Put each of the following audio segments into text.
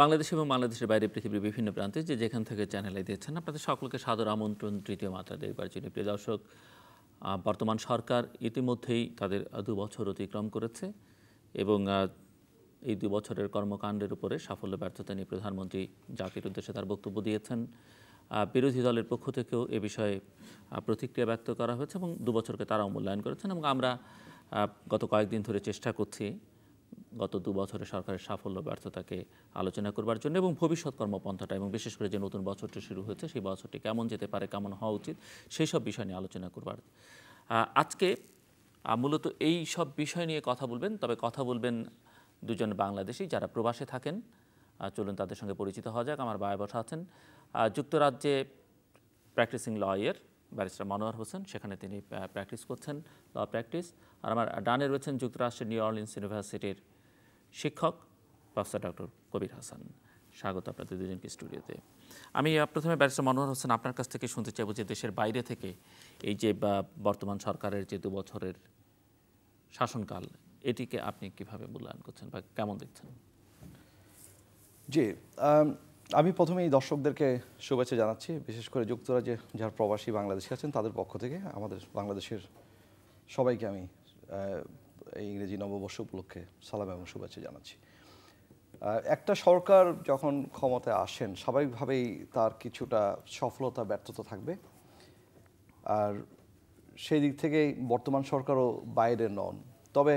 বাংলাদেশ এবং বাংলাদেশের বাইরে পৃথিবীর বিভিন্ন প্রান্তে যেখান থেকে চ্যানেলে দিচ্ছেন আপনাদের সকলকে সাদর আমন্ত্রণ তৃতীয় মাত্রা দেখবার জন্য। প্রিয় দর্শক, বর্তমান সরকার ইতিমধ্যেই তাদের 2 বছর অতিক্রম করেছে এবং এই 2 বছরের কর্মকাণ্ডের উপরে সাফল্য ব্যর্থতা নিয়ে প্রধানমন্ত্রী জাতির উদ্দেশ্যে তার বক্তব্য দিয়েছেন। বিরোধী দলের পক্ষ থেকেও এ বিষয়ে প্রতিক্রিয়া ব্যক্ত করা হয়েছে এবং 2 বছরকে তারাও মূল্যায়ন করেছেন এবং আমরা গত কয়েকদিন ধরে চেষ্টা করছি গত 2 বছরের সরকারের সাফল্য ব্যর্থতাকে আলোচনা করবার জন্য এবং ভবিষ্যৎ কর্মপন্থাটা এবং বিশেষ করে যে নতুন বছরটি শুরু হয়েছে সেই বছরটি কেমন যেতে পারে, কেমন হওয়া উচিত সেই সব বিষয় নিয়ে আলোচনা করবার। আজকে মূলত এই সব বিষয় নিয়ে কথা বলবেন, তবে কথা বলবেন দুজন বাংলাদেশি যারা প্রবাসে থাকেন। চলুন তাদের সঙ্গে পরিচিত হওয়া যাক। আমার বায়ে বসা আছেন যুক্তরাজ্যে practising lawyer barrister Monowar Hossain, সেখানে তিনি প্র্যাকটিস করছেন, ল প্র্যাকটিস। আর আমার ডানে রয়েছেন যুক্তরাষ্ট্রের নিউ অরলিন্স ইউনিভার্সিটির শিক্ষক প্রফেসর ডক্টর কবির হাসান। স্বাগত আপনাদের দুজনকে স্টুডিওতে। আমি প্রথমে ব্যারিস্টার মনোয়ার হোসেন আপনার কাছ থেকে শুনতে চাইব যে দেশের বাইরে থেকে এই যে বর্তমান সরকারের যে 2 বছরের শাসনকাল, এটিকে আপনি কিভাবে মূল্যায়ন করছেন বা কেমন দেখছেন? জি, আমি প্রথমেই দর্শকদেরকে শুভেচ্ছা জানাচ্ছি, বিশেষ করে যুক্তরাজ্যে যারা প্রবাসী বাংলাদেশি আছেন তাদের পক্ষ থেকে আমাদের বাংলাদেশের সবাইকে আমি এই ইংরেজি নববর্ষ উপলক্ষে সালাম এবং শুভেচ্ছা জানাচ্ছি। একটা সরকার যখন ক্ষমতায় আসেন স্বাভাবিকভাবেই তার কিছুটা সফলতা ব্যর্থতা থাকবে, আর সেই দিক থেকেই বর্তমান সরকারও বাইরে নন। তবে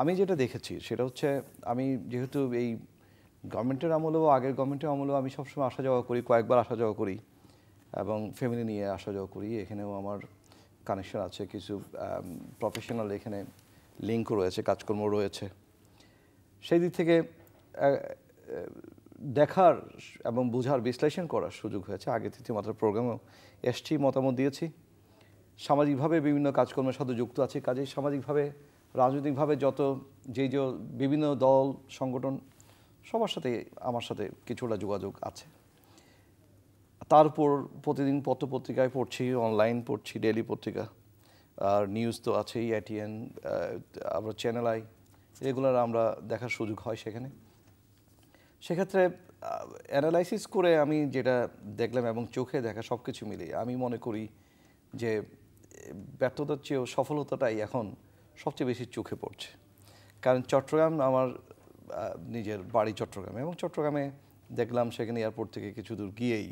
আমি যেটা দেখেছি সেটা হচ্ছে, আমি যেহেতু এই গভর্নমেন্টের আমলেও আগের গভর্নমেন্টের আমলেও আমি সবসময় আসা যাওয়া করি, কয়েকবার আসা যাওয়া করি এবং ফ্যামিলি নিয়ে আসা যাওয়া করি। এখানেও আমার কানেকশন আছে, কিছু প্রফেশনাল এখানে লিঙ্কও রয়েছে, কাজকর্ম রয়েছে। সেই দিক থেকে দেখার এবং বোঝার, বিশ্লেষণ করার সুযোগ হয়েছে। আগে তৃতীয় মাত্রার প্রোগ্রামেও এসছি, মতামত দিয়েছি। সামাজিকভাবে বিভিন্ন কাজকর্মের সাথে যুক্ত আছে, কাজেই সামাজিকভাবে রাজনৈতিকভাবে যে বিভিন্ন দল সংগঠন সবার সাথে আমার সাথে কিছুটা যোগাযোগ আছে। তারপর প্রতিদিন পত্রপত্রিকায় পড়ছি, অনলাইন পড়ছি, ডেইলি পত্রিকা, আর নিউজ তো আছেই, এটিএন, আবার চ্যানেল আই, রেগুলার আমরা দেখার সুযোগ হয় সেখানে। সেক্ষেত্রে অ্যানালাইসিস করে আমি যেটা দেখলাম এবং চোখে দেখা সব কিছু মিলিয়ে আমি মনে করি যে ব্যর্থতার চেয়েও সফলতাটাই এখন সবচেয়ে বেশি চোখে পড়ছে। কারণ চট্টগ্রাম, আমার নিজের বাড়ি চট্টগ্রামে, এবং চট্টগ্রামে দেখলাম সেখানে এয়ারপোর্ট থেকে কিছু দূর গিয়েই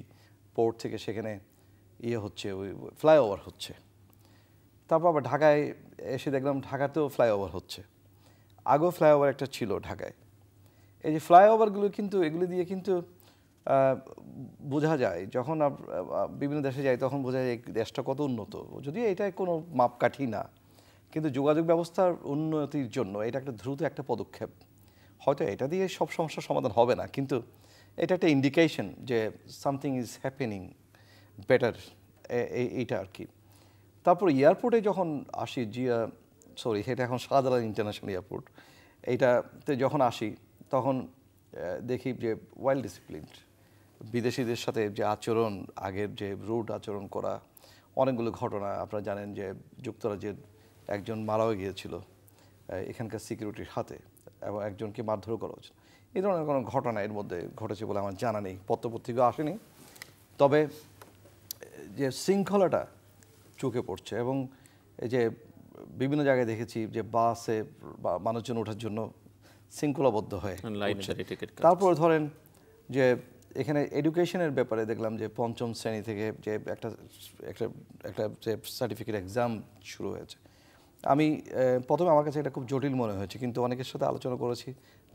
পোর্ট থেকে সেখানে হচ্ছে, ওই ফ্লাইওভার হচ্ছে। তারপর আবার ঢাকায় এসে দেখলাম ঢাকাতেও ফ্লাইওভার হচ্ছে। আগেও ফ্লাইওভার একটা ছিল ঢাকায়। এই যে ফ্লাইওভারগুলো কিন্তু এগুলো দিয়ে কিন্তু বোঝা যায়, যখন বিভিন্ন দেশে যাই তখন বোঝা যায় দেশটা কত উন্নত। যদিও এটা কোনো মাপকাঠি না, কিন্তু যোগাযোগ ব্যবস্থার উন্নতির জন্য এটা একটা দ্রুত একটা পদক্ষেপ। হয়তো এটা দিয়ে সব সমস্যার সমাধান হবে না, কিন্তু এটা একটা ইন্ডিকেশন যে সামথিং ইজ হ্যাপেনিং বেটার, এইটা আর কি। তারপর এয়ারপোর্টে যখন আসি, এটা এখন শাহজালাল ইন্টারন্যাশনাল এয়ারপোর্ট, এইটাতে যখন আসি তখন দেখি যে ওয়েল ডিসিপ্লিনড, বিদেশিদের সাথে যে আচরণ, আগের যে রুড আচরণ করা, অনেকগুলো ঘটনা আপনারা জানেন যে যুক্তরাজ্যের একজন মারাও গিয়েছিল এখানকার সিকিউরিটির হাতে, এবং একজনকে মারধরও করা হয়েছে। এই ধরনের কোনো ঘটনা এর মধ্যে ঘটেছে বলে আমার জানা নেই, পত্রপত্রিকা আসেনি। তবে যে শৃঙ্খলাটা চোখে পড়ছে, এবং এই যে বিভিন্ন জায়গায় দেখেছি যে বাসে মানুষজন ওঠার জন্য শৃঙ্খলাবদ্ধ হয়ে। তারপর ধরেন যে এখানে এডুকেশনের ব্যাপারে দেখলাম যে 5ম শ্রেণী থেকে যে একটা যে সার্টিফিকেট এক্সাম শুরু হয়েছে। আমি প্রথমে আমার কাছে এটা খুব জটিল মনে হয়েছে, কিন্তু অনেকের সাথে আলোচনা করেছি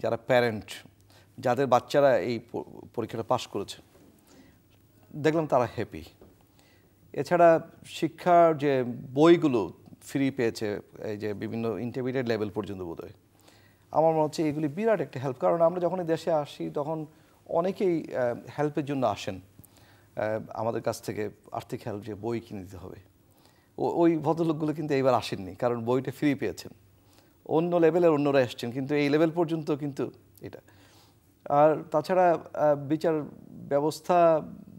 যারা প্যারেন্ট, যাদের বাচ্চারা এই পরীক্ষাটা পাশ করেছে, দেখলাম তারা হ্যাপি। এছাড়া শিক্ষার যে বইগুলো ফ্রি পেয়েছে, এই যে বিভিন্ন ইন্টারমিডিয়েট লেভেল পর্যন্ত বোধহয়, আমার মনে হচ্ছে এগুলি বিরাট একটা হেল্প। কারণ আমরা যখন দেশে আসি তখন অনেকেই হেল্পের জন্য আসেন আমাদের কাছ থেকে, আর্থিক হেল্প, যে বই কিনে দিতে হবে। ওই ভদ্রলোকগুলো কিন্তু এইবার আসেননি, কারণ বইটা ফ্রি পেয়েছেন। অন্য লেভেলের অন্যরা এসছেন, কিন্তু এই লেভেল পর্যন্ত কিন্তু এটা। আর তাছাড়া বিচার ব্যবস্থা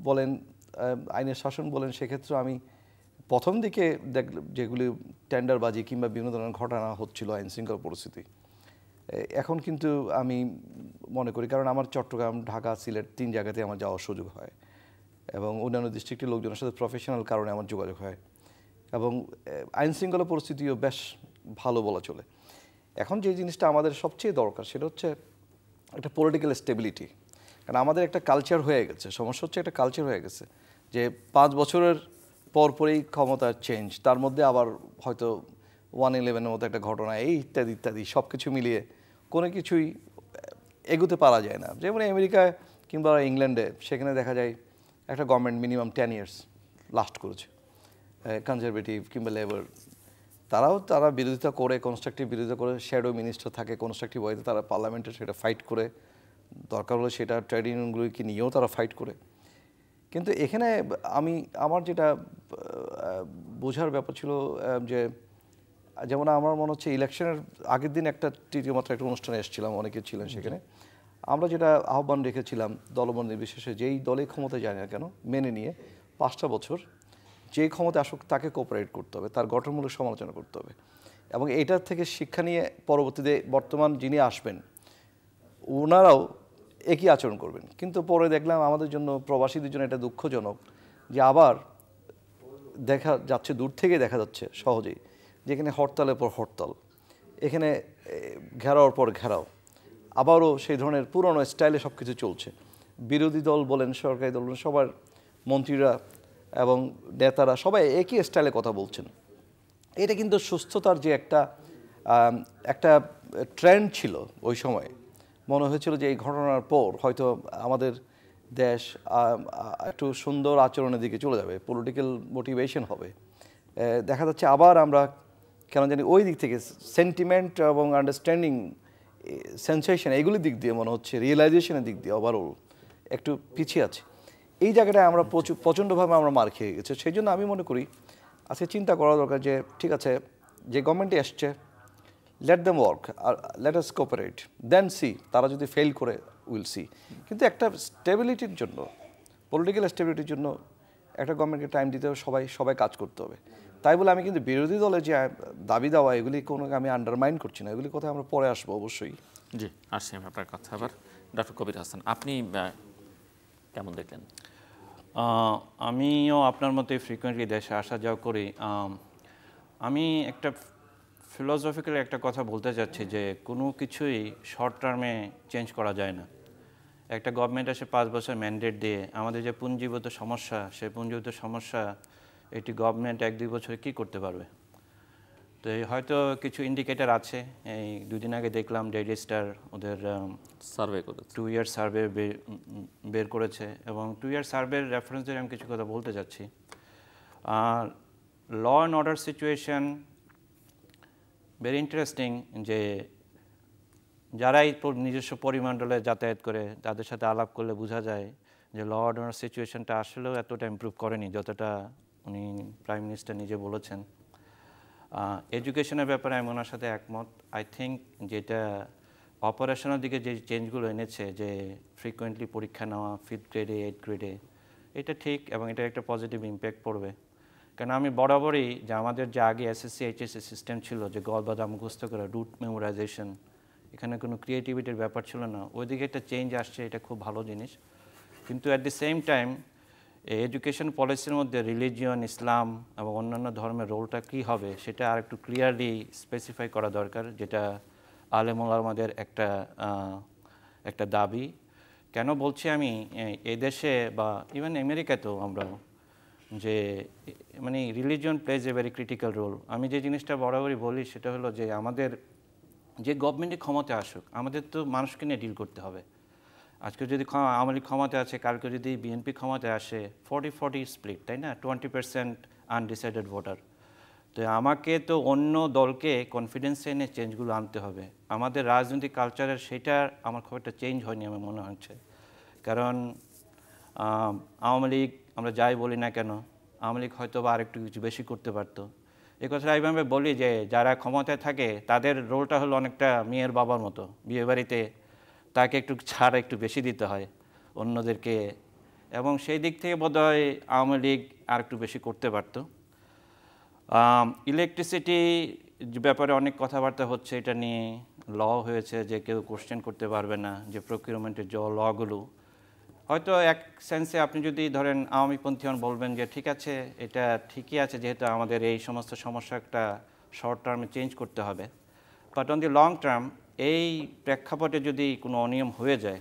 বলেন, আইনের শাসন বলেন, সেক্ষেত্রে আমি প্রথম দিকে যেগুলি টেন্ডারবাজি কিংবা বিভিন্ন ধরনের ঘটনা হচ্ছিল, আইন শৃঙ্খলা পরিস্থিতি, এখন কিন্তু আমি মনে করি, কারণ আমার চট্টগ্রাম, ঢাকা, সিলেট 3 জায়গাতে আমার যাওয়ার সুযোগ হয় এবং অন্যান্য ডিস্ট্রিক্টের লোকজনের সাথে প্রফেশনাল কারণে আমার যোগাযোগ হয় এবং আইনশৃঙ্খলা পরিস্থিতিও বেশ ভালো বলা চলে। এখন যে জিনিসটা আমাদের সবচেয়ে দরকার সেটা হচ্ছে একটা পলিটিক্যাল স্টেবিলিটি। কারণ আমাদের একটা কালচার হয়ে গেছে, সমস্যা হচ্ছে একটা কালচার হয়ে গেছে যে 5 বছরের পরপরই ক্ষমতার চেঞ্জ, তার মধ্যে আবার হয়তো 1/11-এর মতো একটা ঘটনা, এই ইত্যাদি ইত্যাদি সব কিছু মিলিয়ে কোনো কিছুই এগোতে পারা যায় না। যেমন আমেরিকায় কিংবা ইংল্যান্ডে, সেখানে দেখা যায় একটা গভর্নমেন্ট মিনিমাম 10 ইয়ার্স লাস্ট করেছে, কনজারভেটিভ কিংবা লেবার, তারা বিরোধিতা করে, কনস্ট্রাকটিভ বিরোধিতা করে, শ্যাডো মিনিস্টার থাকে কনস্ট্রাকটিভ ওয়েতে, তারা পার্লামেন্টে সেটা ফাইট করে, দরকার হলে সেটা ট্রেড ইউনিয়নগুলোকে নিয়েও তারা ফাইট করে। কিন্তু এখানে আমার যেটা বোঝার ব্যাপার ছিল যে, যেমন আমার মনে হচ্ছে ইলেকশনের আগের দিন একটা তৃতীয় মাত্রা একটা অনুষ্ঠানে এসেছিলাম, অনেকে ছিলেন সেখানে। আমরা যেটা আহ্বান রেখেছিলাম দলবল নির্বিশেষে, যেই দলে ক্ষমতায় যায় না কেন মেনে নিয়ে 5টা বছর যে ক্ষমতা আসুক তাকে কোঅপারেট করতে হবে, তার গঠনমূলক সমালোচনা করতে হবে এবং এটার থেকে শিক্ষা নিয়ে পরবর্তীতে বর্তমান যিনি আসবেন ওনারাও একই আচরণ করবেন। কিন্তু পরে দেখলাম আমাদের জন্য, প্রবাসীদের জন্য এটা দুঃখজনক যে আবার দেখা যাচ্ছে, দূর থেকে দেখা যাচ্ছে সহজেই, যেখানে হরতালের পর হরতাল, এখানে ঘেরাওর পর ঘেরাও, আবারও সেই ধরনের পুরনো স্টাইলে সব কিছু চলছে। বিরোধী দল বলেন, সরকারি দল বলেন, সবার মন্ত্রীরা এবং নেতারা সবাই একই স্টাইলে কথা বলছেন। এটা কিন্তু সুস্থতার যে একটা ট্রেন্ড ছিল ওই সময়, মনে হয়েছিল যে এই ঘটনার পর হয়তো আমাদের দেশ একটু সুন্দর আচরণের দিকে চলে যাবে, পলিটিক্যাল মোটিভেশন হবে। দেখা যাচ্ছে আবার আমরা কেন জানি ওই দিক থেকে সেন্টিমেন্ট এবং আন্ডারস্ট্যান্ডিং, সেন্সেশন, এগুলির দিক দিয়ে মনে হচ্ছে রিয়েলাইজেশনের দিক দিয়ে ওভারঅল একটু পিছিয়ে আছে। এই জায়গাটায় আমরা প্রচণ্ডভাবে আমরা মার খেয়ে গেছি। সেই জন্য আমি মনে করি আজকে চিন্তা করা দরকার যে ঠিক আছে, যে গভর্নমেন্টে এসছে, let them work, let us cooperate, then see, তারা যদি ফেল করে উইল সি। কিন্তু একটা স্টেবিলিটির জন্য, পলিটিক্যাল স্টেবিলিটির জন্য একটা গভর্নমেন্টকে টাইম দিতে হবে, সবাই কাজ করতে হবে। তাই বলে আমি কিন্তু বিরোধী দলের যে দাবি দেওয়া, এগুলি কোনো আমি আন্ডারমাইন করছি না, এগুলি কথা আমরা পরে আসবো অবশ্যই। জি, আসছি আমি আপনার কথা। আবার ডক্টর কবির হাসান, আপনি কেমন দেখলেন? আমিও আপনার মতোই ফ্রিকোয়েন্টলি দেশে আসা যাওয়া করি। আমি একটা ফিলোসফিক্যালি একটা কথা বলতে চাচ্ছি যে কোনো কিছুই শর্ট টার্মে চেঞ্জ করা যায় না। একটা গভর্নমেন্ট এসে 5 বছর ম্যান্ডেট দিয়ে আমাদের যে পুঞ্জীভূত সমস্যা, সেই পুঞ্জীভূত সমস্যা একটি গভর্নমেন্ট 1-2 বছরে কী করতে পারবে? তো হয়তো কিছু ইন্ডিকেটার আছে। এই 2 দিন আগে দেখলাম ডেইলি স্টার ওদের সার্ভে করেছে, 2 ইয়ার সার্ভে বের করেছে এবং 2 ইয়ার সার্ভের রেফারেন্স দিয়ে আমি কিছু কথা বলতে চাচ্ছি। আর law and order situation very interesting, যে যারাই নিজস্ব পরিমণ্ডলে যাতায়াত করে তাদের সাথে আলাপ করলে বোঝা যায় যে ল অ্যান্ড অর্ডার সিচুয়েশনটা আসলেও এতটা ইমপ্রুভ করেনি যতটা উনি প্রাইম মিনিস্টার নিজে বলেছেন। এডুকেশনের ব্যাপারে আমি ওনার সাথে একমত। আই থিঙ্ক যেটা অপারেশনের দিকে যে চেঞ্জগুলো এনেছে, যে ফ্রিকোয়েন্টলি পরীক্ষা নেওয়া 5th গ্রেডে 8th গ্রেডে, এটা ঠিক এবং এটা একটা পজিটিভ ইম্প্যাক্ট পড়বে। কেন আমি বরাবরই যে আমাদের যে আগে এসএসসি এইচএসসি সিস্টেম ছিল, যে গলবাদা মুখস্থ করে রুট মেমোরাইজেশন, এখানে কোনো ক্রিয়েটিভিটির ব্যাপার ছিল না, ওইদিকে একটা চেঞ্জ আসছে, এটা খুব ভালো জিনিস। কিন্তু at the same time education পলিসির মধ্যে রিলিজিয়ন, ইসলাম এবং অন্যান্য ধর্মের রোলটা কী হবে সেটা আর একটু ক্লিয়ারলি স্পেসিফাই করা দরকার, যেটা আলেম ওলামাদের একটা দাবি। কেন বলছি আমি, এদেশে বা ইভেন আমেরিকাতেও আমরা যে মানে religion plays a very critical role. আমি যে জিনিসটা বরাবরই বলি সেটা হলো যে আমাদের যে গভর্নমেন্টে ক্ষমতা আসুক, আমাদের তো মানুষকে নিয়ে ডিল করতে হবে। আজকে যদি আওয়ামী লীগ ক্ষমতায় আছে, কালকে যদি বিএনপি ক্ষমতায় আসে, 40-40 স্প্লিট, তাই না? 20% আনডিসাইডেড ভোটার। তো আমাকে তো অন্য দলকে কনফিডেন্সে এনে চেঞ্জগুলো আনতে হবে। আমাদের রাজনৈতিক কালচারের সেটা আমার খুব একটা চেঞ্জ হয়নি আমার মনে হচ্ছে। কারণ আওয়ামী লীগ, আমরা যাই বলি না কেন, আওয়ামী লীগ হয়তো বা আরেকটু কিছু বেশি করতে পারতো। এই কথাটা এইভাবে বলি যে যারা ক্ষমতায় থাকে তাদের রোলটা হলো অনেকটা মেয়ের বাবার মতো, বিয়ে বাড়িতে তাকে একটু ছাড় একটু বেশি দিতে হয় অন্যদেরকে, এবং সেই দিক থেকে বোধহয় আওয়ামী লীগ আর একটু বেশি করতে পারতো। ইলেকট্রিসিটি ব্যাপারে অনেক কথাবার্তা হচ্ছে, এটা নিয়ে ল হয়েছে যে কেউ কোশ্চেন করতে পারবে না, যে প্রকিউরমেন্টের যে লগুলো, হয়তো এক সেন্সে আপনি যদি ধরেন আওয়ামীপন্থী হন বলবেন যে ঠিক আছে, এটা ঠিকই আছে, যেহেতু আমাদের এই সমস্ত সমস্যাটা শর্ট টার্মে চেঞ্জ করতে হবে। But on the long term এই প্রেক্ষাপটে যদি কোনো অনিয়ম হয়ে যায়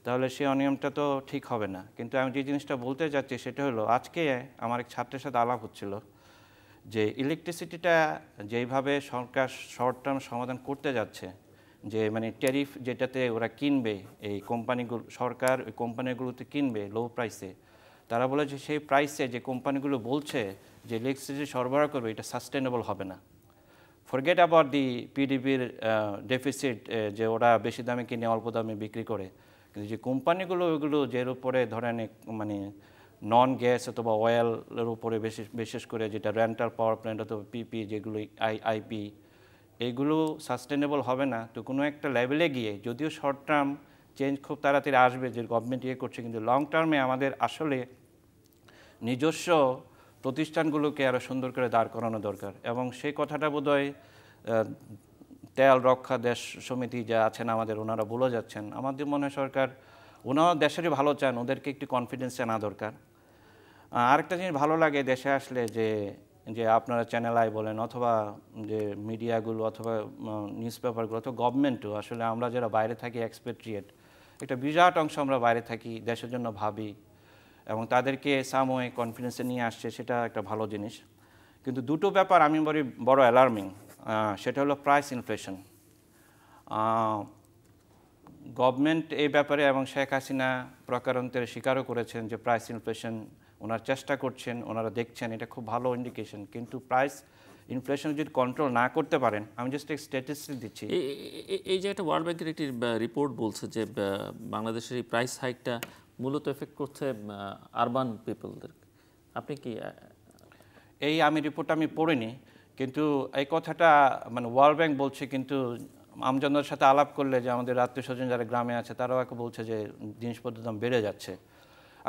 তাহলে সেই অনিয়মটা তো ঠিক হবে না। কিন্তু আমি যে জিনিসটা বলতে চাচ্ছি সেটা হলো, আজকে আমার এক ছাত্রের সাথে আলাপ হচ্ছিল যে ইলেকট্রিসিটিটা যেইভাবে সরকার শর্ট টার্ম সমাধান করতে যাচ্ছে, যে মানে ট্যারিফ যেটাতে ওরা কিনবে, এই কোম্পানিগুলো, সরকার ওই কোম্পানিগুলোতে কিনবে লো প্রাইসে, তারা বলে যে সেই প্রাইসে যে কোম্পানিগুলো বলছে যে ইলেকট্রিসিটি সরবরাহ করবে, এটা সাস্টেনেবল হবে না। ফরগেট অ্যাবাউট দি পিডিপির ডেফিসিট, যে ওরা বেশি দামে কিনে অল্প দামে বিক্রি করে, কিন্তু যে কোম্পানিগুলো ওইগুলো যের উপরে ধরেন মানে নন গ্যাস অথবা অয়েলের উপরে বিশেষ করে যেটা রেন্টাল পাওয়ার প্ল্যান্ট অথবা পিপি, যেগুলো আইপি, এইগুলো সাস্টেনেবল হবে না। তো কোনো একটা লেভেলে গিয়ে যদিও শর্ট টার্ম চেঞ্জ খুব তাড়াতাড়ি আসবে যে গভর্নমেন্ট করছে, কিন্তু লং টার্মে আমাদের আসলে নিজস্ব প্রতিষ্ঠানগুলোকে আরও সুন্দর করে দাঁড় করানো দরকার। এবং সেই কথাটা বোধহয় তেল রক্ষা দেশ সমিতি যা আছেন আমাদের, ওনারা বলে যাচ্ছেন। আমাদের মনে হয় সরকার, ওনারা দেশেরই ভালো চান, ওদেরকে একটু কনফিডেন্স জানা দরকার। আরেকটা জিনিস ভালো লাগে দেশে আসলে, যে আপনারা চ্যানেল আই বলেন অথবা যে মিডিয়াগুলো অথবা নিউজ পেপারগুলো অথবা গভর্নমেন্টও, আসলে আমরা যারা বাইরে থাকি এক্সপেট্রিয়েট, একটা বিরাট অংশ আমরা বাইরে থাকি, দেশের জন্য ভাবি এবং তাদেরকে সাময়িক কনফিডেন্সে নিয়ে আসছে, সেটা একটা ভালো জিনিস। কিন্তু দুটো ব্যাপার আমি বড় অ্যালার্মিং, সেটা হলো প্রাইস ইনফ্লেশন। গভর্নমেন্ট এই ব্যাপারে এবং শেখ হাসিনা প্রকারান্তরে স্বীকারও করেছেন যে প্রাইস ইনফ্লেশন ওনারা চেষ্টা করছেন, ওনারা দেখছেন, এটা খুব ভালো ইন্ডিকেশন। কিন্তু প্রাইস ইনফ্লেশন যদি কন্ট্রোল না করতে পারেন, আমি জাস্ট এক স্ট্যাটিস্টিক দিচ্ছি। এই যে একটা ওয়ার্ল্ড ব্যাংকের একটি রিপোর্ট বলছে যে বাংলাদেশের এই প্রাইস হাইকটা মূলত এফেক্ট করছে আরবান পিপলদের, আপনি কি? আমি রিপোর্টটা আমি পড়িনি, কিন্তু এই কথাটা মানে ওয়ার্ল্ড ব্যাংক বলছে, কিন্তু আমজনদের সাথে আলাপ করলে যে আমাদের আত্মীয় স্বজন যারা গ্রামে আছে তারাও একে বলছে যে জিনিসপত্রের দাম বেড়ে যাচ্ছে।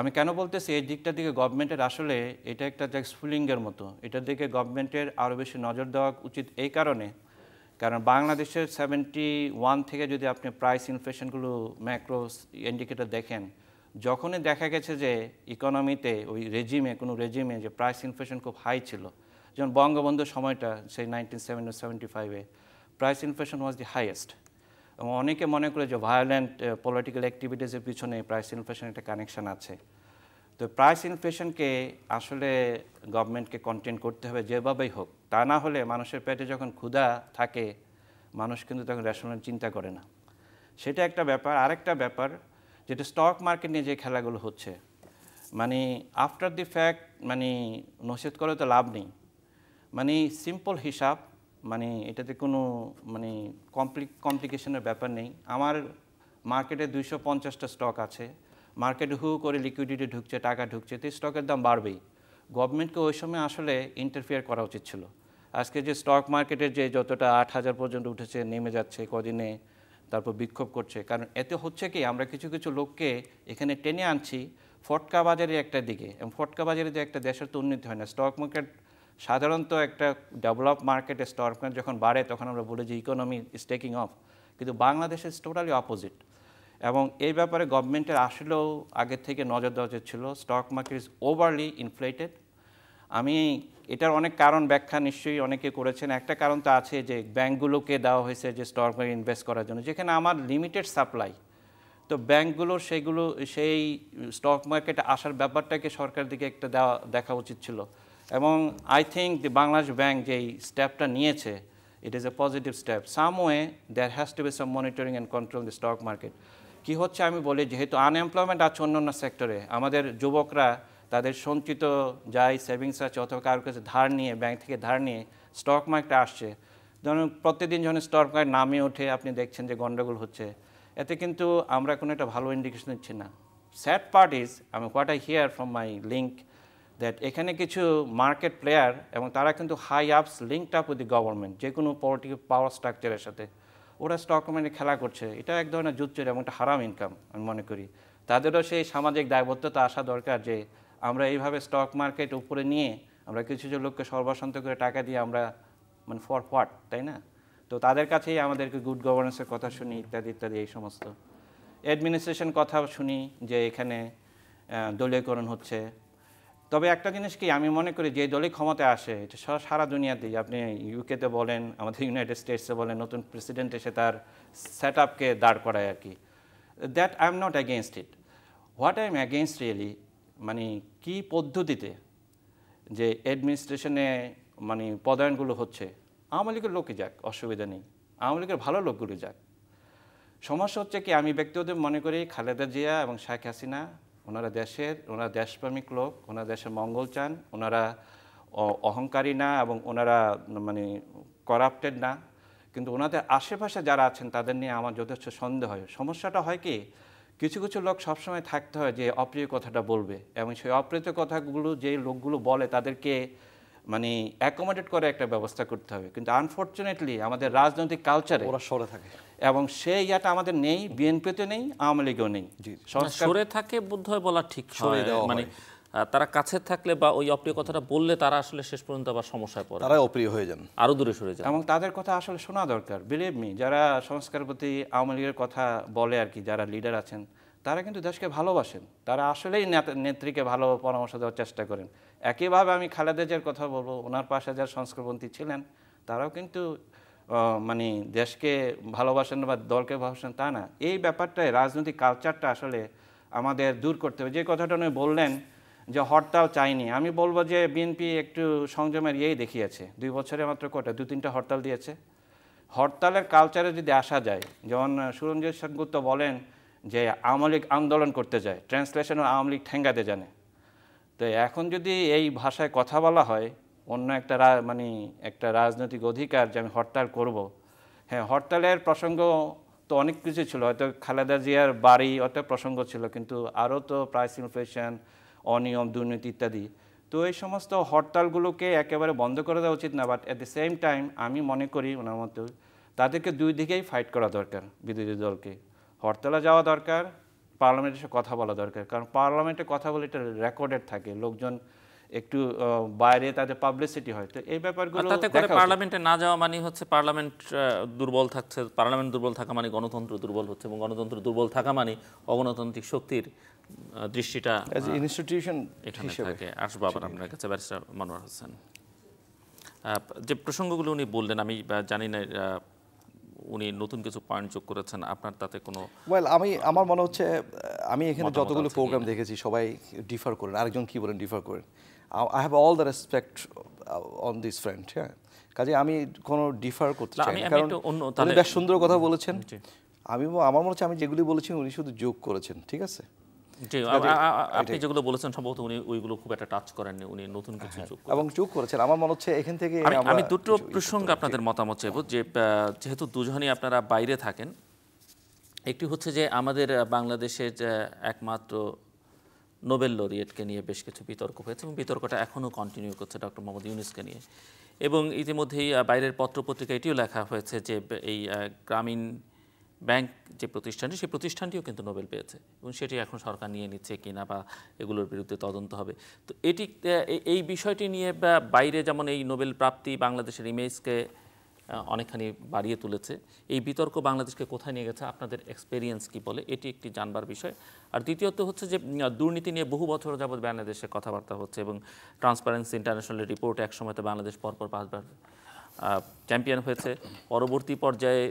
আমি কেন বলতেছি, এই দিকটার দিকে গভর্নমেন্টের আসলে এটা একটা ট্যাক্স ফুলিংয়ের মতো, এটার দিকে গভর্নমেন্টের আরও বেশি নজর দেওয়া উচিত। এই কারণ বাংলাদেশের 71 থেকে যদি আপনি প্রাইস ইনফ্লেশনগুলো ম্যাক্রো ইন্ডিকেটর দেখেন, যখনই দেখা গেছে যে ইকোনমিতে ওই কোনো রেজিমে যে প্রাইস ইনফ্লেশন খুব হাই ছিল, যেমন বঙ্গবন্ধুর সময়টা সেই 1975-এ price inflation was the highest. এবং অনেকে মনে করে যে ভায়োলেন্ট পলিটিক্যাল অ্যাক্টিভিটিসের পিছনে প্রাইস ইনফ্লেশন একটা কানেকশন আছে। তো প্রাইস ইনফ্লেশনকে আসলে গভর্নমেন্টকে কন্টেন করতে হবে যেভাবেই হোক, তা না হলে মানুষের পেটে যখন ক্ষুধা থাকে, মানুষ কিন্তু তখন রেশনাল চিন্তা করে না। সেটা একটা ব্যাপার। আরেকটা ব্যাপার যেটা স্টক মার্কেট নিয়ে যে খেলাগুলো হচ্ছে, মানে আফটার দি ফ্যাক্ট মানে নসিহত করে তো লাভ নেই। মানে সিম্পল হিসাব, মানে এটাতে কোনো মানে কমপ্লিকেশনের ব্যাপার নেই। আমার মার্কেটে 250টা স্টক আছে, মার্কেটে হু করে লিকুইডিটি ঢুকছে, টাকা ঢুকছে, তো স্টকের দাম বাড়বেই। গভর্নমেন্টকে ওই সময় আসলে ইন্টারফেয়ার করা উচিত ছিল। আজকে যে স্টক মার্কেটের যে যতটা 8,000 পর্যন্ত উঠেছে, নেমে যাচ্ছে কদিনে, তারপর বিক্ষোভ করছে, কারণ এতে হচ্ছে কি, আমরা কিছু কিছু লোককে এখানে টেনে আনছি ফটকা বাজারের একটা দিকে, এবং ফটকা বাজারে যে একটা দেশের তো উন্নতি হয় না। স্টক মার্কেট সাধারণত একটা ডেভেলপ মার্কেটে স্টক মার্কেট যখন বাড়ে তখন আমরা বলি যে ইকোনমি ইজ টেকিং অফ, কিন্তু বাংলাদেশে ইজ টোটালি অপোজিট। এবং এই ব্যাপারে গভর্নমেন্টের আসলেও আগের থেকে নজর দেওয়া উচিত ছিল। Stock market is overlay inflated. এটার অনেক কারণ ব্যাখ্যা নিশ্চয়ই অনেকে করেছেন। একটা কারণ তো আছে যে ব্যাংকগুলোকে দেওয়া হয়েছে যে স্টক মার্কেট ইনভেস্ট করার জন্য, যেখানে আমার লিমিটেড সাপ্লাই। তো ব্যাংকগুলোর সেই স্টক মার্কেটে আসার ব্যাপারটাকে সরকার দিকে একটা দেখা উচিত ছিল। এবং I think the Bangladesh Bank যেই স্টেপটা নিয়েছে, it is a positive step. Some way there has to be some monitoring and control the stock market. কী হচ্ছে আমি বলি, যেহেতু আনএমপ্লয়মেন্ট আছে অন্য সেক্টরে, আমাদের যুবকরা তাদের সঞ্চিত যাই সেভিংস আছে অথবা কারোর কাছে ধার নিয়ে, ব্যাংক থেকে ধার নিয়ে স্টক মার্কেটে আসছে। ধরুন প্রত্যেকদিন যখন স্টক মার্কেট নামে ওঠে, আপনি দেখছেন যে গন্ডগোল হচ্ছে। এতে কিন্তু আমরা কোনো একটা ভালো ইন্ডিকেশন দিচ্ছি না। Sad part is, what I here from my link, that এখানে কিছু মার্কেট প্লেয়ার, এবং তারা কিন্তু হাই আপস linked up with the government, যে কোনো পলিটিক্যাল পাওয়ার স্ট্রাকচারের সাথে ওরা স্টক মার্কেটে খেলা করছে। এটা এক ধরনের জুচ্চের এবং একটা হারাম ইনকাম আমি মনে করি। তাদেরও সেই সামাজিক দায়বদ্ধতা আসা দরকার যে আমরা এইভাবে স্টক মার্কেট উপরে নিয়ে আমরা কিছু লোককে সর্বশান্ত করে টাকা দিয়ে আমরা মানে ফর হোয়াট, তাই না? তো তাদের কাছেই আমাদেরকে গুড গভর্নেন্সের কথা শুনি ইত্যাদি ইত্যাদি এই সমস্ত অ্যাডমিনিস্ট্রেশন কথা শুনি যে এখানে দলীয়করণ হচ্ছে। তবে একটা জিনিস কি আমি মনে করি যে দলই ক্ষমতায় আসে এটা সারা দুনিয়াতেই, আপনি ইউকেতে বলেন, আমাদের ইউনাইটেড স্টেটসে বলেন, নতুন প্রেসিডেন্ট এসে তার সেট আপকে দাঁড় করায় আর কি। That I am not against it. What I am against really মানে কি পদ্ধতিতে যে অ্যাডমিনিস্ট্রেশনে মানে পদায়নগুলো হচ্ছে। আওয়ামী লীগের লোকই যাক, অসুবিধা নেই, আওয়ামী লীগের ভালো লোকগুলো যাক। সমস্যা হচ্ছে কি আমি ব্যক্তিগত মনে করি খালেদা জিয়া এবং শেখ হাসিনা ওনারা দেশপ্রেমিক লোক, ওনারা দেশের মঙ্গল চান, ওনারা অহংকারী না এবং ওনারা মানে করাপ্টেড না, কিন্তু ওনাদের আশেপাশে যারা আছেন তাদের নিয়ে আমার যথেষ্ট সন্দেহ হয়। সমস্যাটা হয় কি কিছু কিছু লোক সবসময় থাকতে হয় যে অপ্রিয় কথাটা বলবে এবং সেই অপ্রিয় কথাগুলো যে লোকগুলো বলে তাদেরকে মানে অ্যাকোমোডেট করে একটা ব্যবস্থা করতে হবে, কিন্তু আনফর্চুনেটলি আমাদের রাজনৈতিক কালচারে ওরা সরে থাকে এবং সেই ইয়াটা আমাদের নেই, বিএনপিতে নেই, আওয়ামী লীগেও নেই। সরে থাকে বোধহয় বলা ঠিক হয়, মানে তারা কাছে থাকলে বা ওই অপ্রিয় কথাটা বললে তারা আসলে শেষ পর্যন্ত আবার সমস্যায় পড়ে, তারা অপ্রিয় হয়ে যান, আরো দূরে সরে যান। এবং তাদের কথা আসলে শোনা দরকার। বিলিভ মি, যারা সংস্কারের প্রতি আওয়ামী লীগের কথা বলে আর কি, যারা লিডার আছেন তারা কিন্তু দেশকে ভালোবাসেন, তারা আসলেই নেত্রীকে ভালো পরামর্শ দেওয়ার চেষ্টা করেন। একইভাবে আমি খালেদা জিয়ার কথা বলবো, ওনার পাশে যারা সংস্কারপন্থী ছিলেন তারাও কিন্তু মানে দেশকে ভালোবাসেন বা দলকে ভালোবাসেন তা না। এই ব্যাপারটাই রাজনৈতিক কালচারটা আসলে আমাদের দূর করতে হবে। যে কথাটা উনি বললেন যে হরতাল চাইনি, আমি বলবো যে বিএনপি একটু সংযমের ইয়েই দেখিয়েছে। 2 বছরে মাত্র কটা 2-3টা হরতাল দিয়েছে। হরতালের কালচারে যদি আসা যায়, যেমন সুরঞ্জিত সেনগুপ্ত বলেন যে আওয়ামী লীগ আন্দোলন করতে যায়, ট্রান্সলেশন আওয়ামী লীগ ঠেঙ্গাতে জানে। তো এখন যদি এই ভাষায় কথা বলা হয়, অন্য একটা মানে একটা রাজনৈতিক অধিকার যে আমি হরতাল করব, হ্যাঁ হরতালের প্রসঙ্গ তো অনেক কিছু ছিল, হয়তো খালেদা জিয়ার বাড়ি অত প্রসঙ্গ ছিল, কিন্তু আরও তো প্রাইস ইনফ্লেশন, অনিয়ম, দুর্নীতি ইত্যাদি। তো এই সমস্ত হরতালগুলোকে একেবারে বন্ধ করে দেওয়া উচিত না, but at the same time আমি মনে করি ওনার মতো তাদেরকে দুই দিকেই ফাইট করা দরকার। বিরোধী দলকে হরতালে যাওয়া দরকার, পার্লামেন্টে এসে কথা বলা দরকার, কারণ পার্লামেন্টে কথা বলে এটা রেকর্ডেড থাকে, লোকজন একটু বাইরে তাদের পাবলিসিটি হয়। তো এই ব্যাপারগুলো তাতে করে পার্লামেন্টে না যাওয়া মানে হচ্ছে পার্লামেন্ট দুর্বল থাকছে, পার্লামেন্ট দুর্বল থাকা মানে গণতন্ত্র দুর্বল হচ্ছে, এবং গণতন্ত্র দুর্বল থাকা মানে অগণতান্ত্রিক শক্তির দৃষ্টিটা ইনস্টিটিউশন এখানে থাকে। আসবো আবার আপনার কাছে ব্যারিস্টার মনোয়ার হোসেন। যে প্রসঙ্গগুলো উনি বললেন আমি জানি না উনি নতুন কিছু পয়েন্ট যোগ করেছেন, আপনার তাতে কোনো? আমার মনে হচ্ছে আমি এখানে যতগুলো প্রোগ্রাম দেখেছি সবাই ডিফার করেন, আরেকজন কি বলেন ডিফার করেন। I have all the respect on this friend, হ্যাঁ, কাজে আমি কোনো ডিফার করতে চাই না, কারণ উনি বেশ সুন্দর কথা বলেছেন। আমার মনে হচ্ছে আমি যেগুলি বলেছি উনি শুধু যোগ করেছেন, ঠিক আছে। আপনি যেগুলো বলেছেন সম্ভবত উনি ওইগুলো খুব একটা টাচ করেননি, উনি নতুন কিছু যোগ করেছেন। আমার মনে হচ্ছে এখান থেকে আমি দুটো প্রসঙ্গে আপনাদের মতামত চাইব, যে যেহেতু দুজনই আপনারা বাইরে থাকেন, একটি হচ্ছে যে আমাদের বাংলাদেশের একমাত্র নোবেল লরিয়েটকে নিয়ে বেশ কিছু বিতর্ক হয়েছে এবং বিতর্কটা এখনও কন্টিনিউ করছে ডক্টর মোহাম্মদ ইউনূসকে নিয়ে, এবং ইতিমধ্যেই বাইরের পত্রপত্রিকা এটিও লেখা হয়েছে যে এই গ্রামীণ ব্যাংক যে প্রতিষ্ঠানটি, সেই প্রতিষ্ঠানটিও কিন্তু নোবেল পেয়েছে এবং সেটি এখন সরকার নিয়ে নিচ্ছে কিনা বা এগুলোর বিরুদ্ধে তদন্ত হবে। তো এই বিষয়টি নিয়ে বাইরে যেমন এই নোবেল প্রাপ্তি বাংলাদেশের ইমেজকে অনেকখানি বাড়িয়ে তুলেছে, এই বিতর্ক বাংলাদেশকে কোথায় নিয়ে গেছে, আপনাদের এক্সপেরিয়েন্স কি বলে, এটি একটি জানবার বিষয়। আর দ্বিতীয়ত হচ্ছে যে দুর্নীতি নিয়ে বহু বছর যাবৎ বাংলাদেশে কথাবার্তা হচ্ছে এবং ট্রান্সপারেন্সি ইন্টারন্যাশনাল রিপোর্টে একসময় তো বাংলাদেশ পরপর 5 বার চ্যাম্পিয়ন হয়েছে। পরবর্তী পর্যায়ে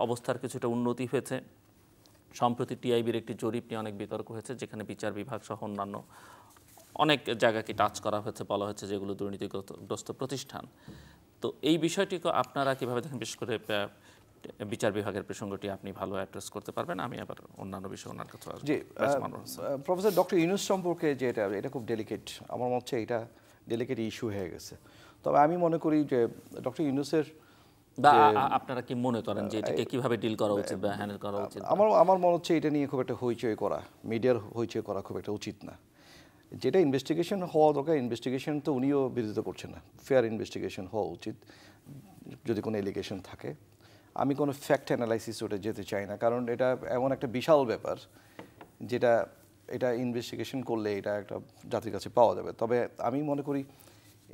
অবস্থার কিছুটা উন্নতি হয়েছে। সম্প্রতি টিআইবির একটি জরিপ নিয়ে অনেক বিতর্ক হয়েছে, যেখানে বিচার বিভাগ সহ অন্যান্য অনেক জায়গাকে টাচ করা হয়েছে, বলা হয়েছে যেগুলো দুর্নীতিগ্রস্ত প্রতিষ্ঠান। তো এই বিষয়টিকে আপনারা কীভাবে দেখেন? বিশেষ করে বিচার বিভাগের প্রসঙ্গটি আপনি ভালো অ্যাড্রেস করতে পারবেন, আমি আবার অন্যান্য বিষয় ওনার কাছে আসবো। জি, প্রফেসর ডক্টর ইউনূস সম্পর্কে যে এটা খুব ডেলিকেট, আমার মনে হচ্ছে এটা ডেলিকেট ইস্যু হয়ে গেছে। তবে আমি মনে করি যে ডক্টর ইউনূসের, আপনারা কি মনে করেন যে এটাকে কিভাবে ডিল করা উচিত বা হ্যান্ডেল করা উচিত? আমার মনে হচ্ছে এটা নিয়ে খুব একটা হইচই করা, মিডিয়ার হইচই করা খুব একটা উচিত না। যেটা ইনভেস্টিগেশন হওয়া দরকার, ইনভেস্টিগেশন তো উনিও বিরোধিতা করছেন না, ফেয়ার ইনভেস্টিগেশন হওয়া উচিত যদি কোনো এলিগেশন থাকে। আমি কোনো ফ্যাক্ট অ্যানালাইসিস ওটা যেতে চাই না, কারণ এটা এমন একটা বিশাল ব্যাপার এটা ইনভেস্টিগেশন করলে এটা একটা জাতির কাছে পাওয়া যাবে। তবে আমি মনে করি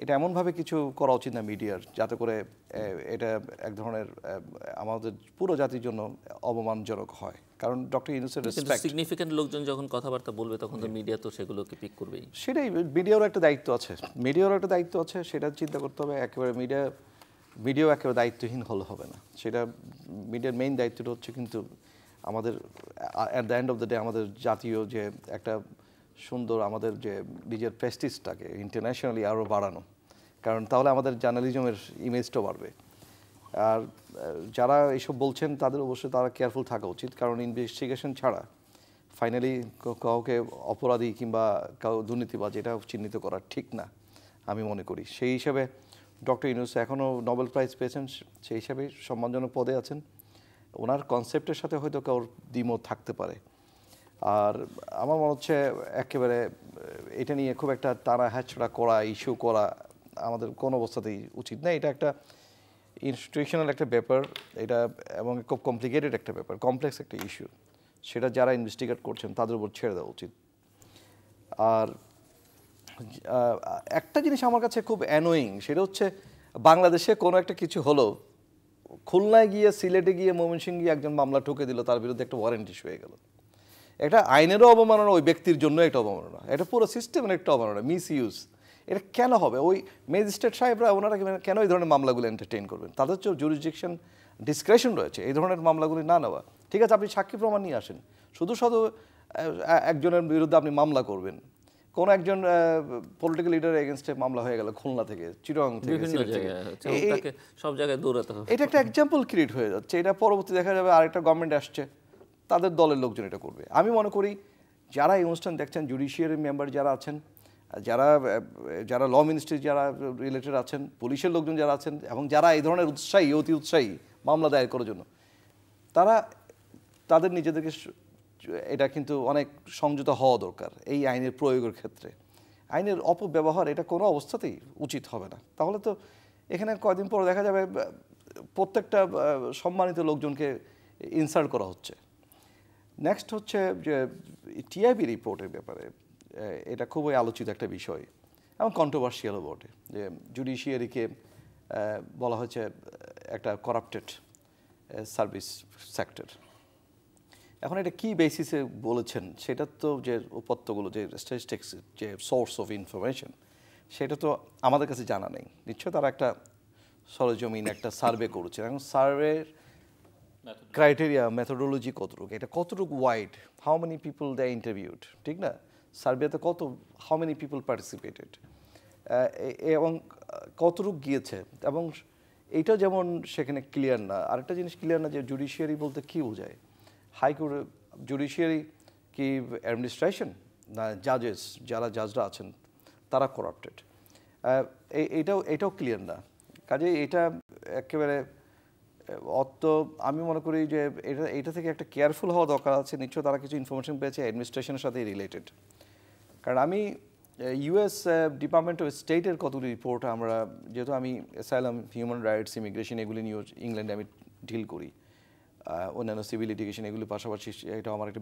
এটা এমনভাবে কিছু করা উচিত না মিডিয়ার, যাতে করে এটা এক ধরনের আমাদের পুরো জাতির জন্য অপমানজনক হয়। কারণ ডক্টর ইউনূসের রেসপেক্ট, সিগনিফিকেন্ট লোকজন যখন কথাবার্তা বলবে তখন তো মিডিয়া তো সেগুলোকে পিক করবেই। সেটাই, মিডিয়ারও একটা দায়িত্ব আছে, সেটা চিন্তা করতে হবে। একেবারে মিডিয়াও একেবারে দায়িত্বহীন হলে হবে না। সেটা মিডিয়ার মেইন দায়িত্বটা হচ্ছে কিন্তু আমাদের at the end of the day আমাদের জাতীয় যে একটা সুন্দর আমাদের যে নিজের প্রেস্টিজটাকে ইন্টারন্যাশনালি আরও বাড়ানো, কারণ তাহলে আমাদের জার্নালিজমের ইমেজটাও বাড়বে। আর যারা এইসব বলছেন তাদের অবশ্যই তারা কেয়ারফুল থাকা উচিত, কারণ ইনভেস্টিগেশন ছাড়া ফাইনালি কাউকে অপরাধী কিংবা কাউ দুর্নীতিবাজ এটা চিহ্নিত করা ঠিক না আমি মনে করি। সেই হিসাবে ডক্টর ইউনূস এখনও নোবেল প্রাইজ পেয়েছেন, সেই হিসাবে সম্মানজনক পদে আছেন। ওনার কনসেপ্টের সাথে হয়তো কারোর দ্বিমত থাকতে পারে। আর আমার মনে হচ্ছে একেবারে এটা নিয়ে খুব একটা টানা হ্যাচড়া করা, ইস্যু করা আমাদের কোনো অবস্থাতেই উচিত না। এটা একটা ইনস্টিটিউশনাল একটা ব্যাপার এটা, এবং খুব কমপ্লিকেটেড একটা ব্যাপার, কমপ্লেক্স একটা ইস্যু। সেটা যারা ইনভেস্টিগেট করছেন তাদের উপর ছেড়ে দেওয়া উচিত। আর একটা জিনিস আমার কাছে খুব অ্যানোয়িং, সেটা হচ্ছে বাংলাদেশে কোনো একটা কিছু হলো, খুলনায় গিয়ে সিলেটে গিয়ে ময়মনসিংহে গিয়ে একজন মামলা ঠুকে দিল, তার বিরুদ্ধে একটা ওয়ারেন্ট ইস্যু হয়ে গেল। এটা আইনেরও অবমাননা, ওই ব্যক্তির জন্য একটা অবমাননা, এটা পুরো সিস্টেমের একটা অবমাননা, মিস ইউজ। এটা কেন হবে? ওই ম্যাজিস্ট্রেট সাহেবরা ওনারা কেন এই ধরনের মামলাগুলো এন্টারটেইন করবেন? তাদের তো জুরিসডিকশন ডিসক্রেশন রয়েছে এই ধরনের মামলাগুলি না নেওয়া। ঠিক আছে, আপনি সাক্ষী প্রমাণ নিয়ে আসেন, শুধু একজনের বিরুদ্ধে আপনি মামলা করবেন। কোন একজন পলিটিক্যাল লিডারের এগেনস্টে মামলা হয়ে গেল খুলনা থেকে, চিটাগং থেকে, সব জায়গায় দৌড়াতে হবে। এটা একটা এক্সাম্পল ক্রিয়েট হয়ে যাচ্ছে। এটা পরবর্তী দেখা যাবে আরেকটা গভর্নমেন্ট আসছে, তাদের দলের লোকজন এটা করবে। আমি মনে করি যারা এই অনুষ্ঠান দেখছেন, জুডিশিয়ারি মেম্বার যারা আছেন, যারা ল মিনিস্ট্রি যারা রিলেটেড আছেন, পুলিশের লোকজন যারা আছেন, এবং যারা এই ধরনের অতি উৎসাহী মামলা দায়ের করার জন্য, তাদের নিজেদেরকে এটা কিন্তু অনেক সংযত হওয়া দরকার এই আইনের প্রয়োগের ক্ষেত্রে। আইনের অপব্যবহার এটা কোনো অবস্থাতেই উচিত হবে না। তাহলে তো এখানে কয়েকদিন পর দেখা যাবে প্রত্যেকটা সম্মানিত লোকজনকে ইনসাল্ট করা হচ্ছে। নেক্সট হচ্ছে যে টিআইবি রিপোর্টের ব্যাপারে, এটা খুবই আলোচিত একটা বিষয় এবং কন্ট্রোভার্সিয়ালও বটে, যে জুডিশিয়ারিকে বলা হয়েছে একটা করাপ্টেড সার্ভিস সেক্টর। এখন এটা কি বেসিসে বলেছেন সেটা তো, যে উপাত্তগুলো, যে স্ট্যাটিস্টিক্স, যে সোর্স অফ ইনফরমেশন, সেটা তো আমাদের কাছে জানা নেই। নিশ্চয় তারা একটা সরজমিন একটা সার্ভে করেছে, এবং সার্ভের ক্রাইটেরিয়া মেথোডোলজি কতটুকু, এটা কতটুকু wide, how many people they interviewed, ঠিক না? সার্ভেতে হাউ মেনি পিপল পার্টিসিপেটেড, এবং কতটুকু গিয়েছে, এবং এইটা যেমন সেখানে ক্লিয়ার না। আরেকটা জিনিস ক্লিয়ার না, যে জুডিশিয়ারি বলতে কী বোঝায়। হাইকোর্ট জুডিশিয়ারি কি অ্যাডমিনিস্ট্রেশন, না জাজেস, যারা জাজরা আছেন তারা করাপ্টেড, এটাও ক্লিয়ার না। কাজে এটা একেবারে আমি মনে করি যে এটা থেকে একটা কেয়ারফুল হওয়া দরকার আছে। নিশ্চয় তারা কিছু ইনফরমেশন পেয়েছে অ্যাডমিনিস্ট্রেশনের সাথে রিলেটেড। কারণ আমি ইউএস ডিপার্টমেন্ট অফ স্টেটের কতগুলি রিপোর্ট আমরা, যেহেতু আমি অ্যাসাইলাম, হিউম্যান রাইটস, ইমিগ্রেশন এগুলি নিয়ে ইংল্যান্ডে আমি ডিল করি, অন্যান্য সিভিল লিটিগেশন এগুলির পাশাপাশি, এটা আমার একটা